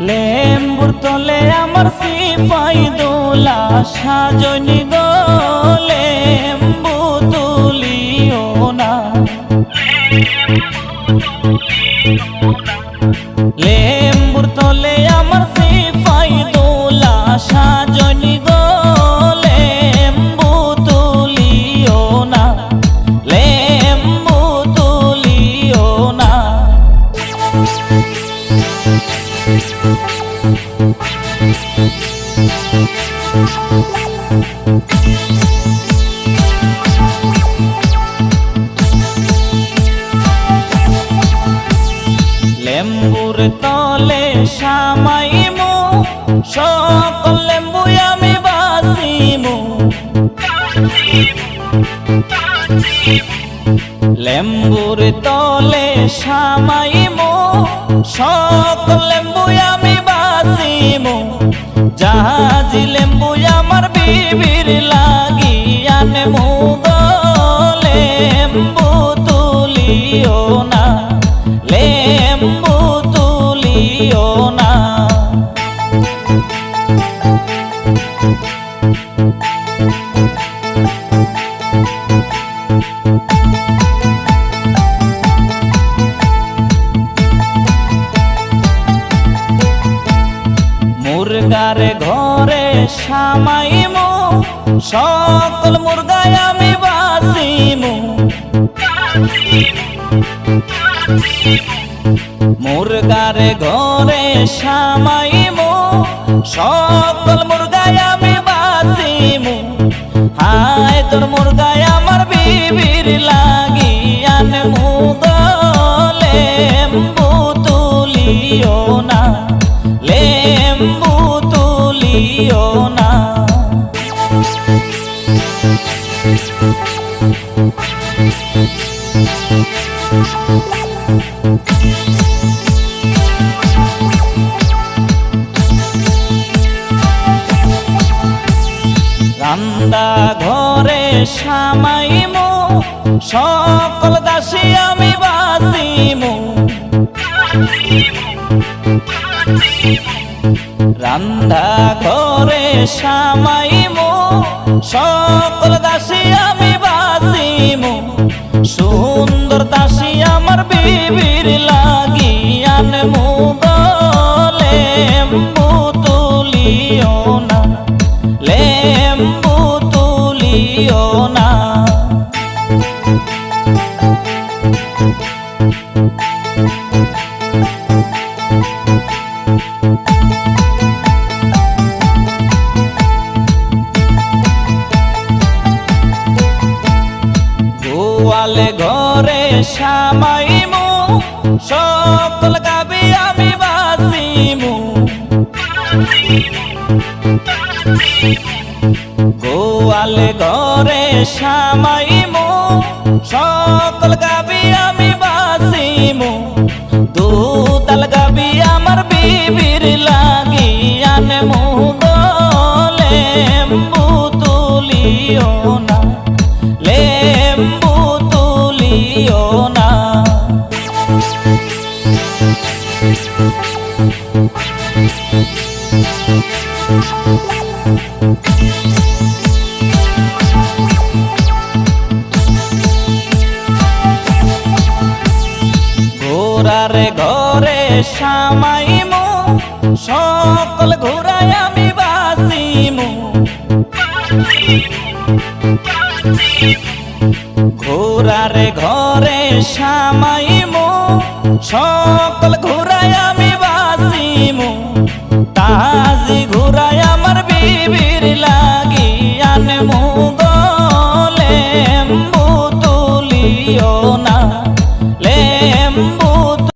লেম্বুর তলে আমার সিপাই দোলা সাজনি গো লেম্বু তুলিও না। লেম্বুর তলে আমার সিপাই দোলা সাজনি গো লেম্বু তুলিও না, লেম্বু তুলিও না। লেম্বুর তলে সামাইমু সকল লেম্বু আমি বাসিমু। লেম্বুর তলে সামাইমু সকল লেম্বু আমি বাসিমু। জাহাজি লেম্বু আমার বিবির লাগি আনমু গো লেম্বু তুলিও না, লেম্বু তুলিও না। মুরগার ঘরে সামাইমু সকল মুরগায় আমি বাসিমু। মুরগার ঘরে সামাইমু সকল মুরগায় আমি বাসিমু। হায় তোর মুরগায় আমার বিবির লাগি আনমু গো লেম্বু তুলিও না, লেম্বু তুলিও না। রান্দা ঘরে সামাইমু সকল দাসী আমি বাসিমু। রান্দা ঘরে সামাইমু সকল দাসী আমি বাসিমু। সুন্দর দাসী আমার বিবির লাগি আনমু গো লেম্বু তুলিও না, লেম্বু তুলিও না। গোয়ালে ঘরে সামাইমু সকল গাবি আমি বাসিমু। গোয়ালে ঘরে সামাইমু সকল গাবি আমি বাসিমু। দুতাল গাবি আমার বিবির লাগি আনমু গো লেম্বু তুলিও না, লেম্বু তুলিও না। ঘোড়ার ঘরে সামাইমু সকল ঘোড়ায় আমি বাসিমু। ঘোড়ার ঘরে সামাইমু সকল ঘোড়ায় আমি বাসিমু। তাজি ঘোড়ায় আমার বিবির লাগি আনমু গো লেম্বু তুলিও না,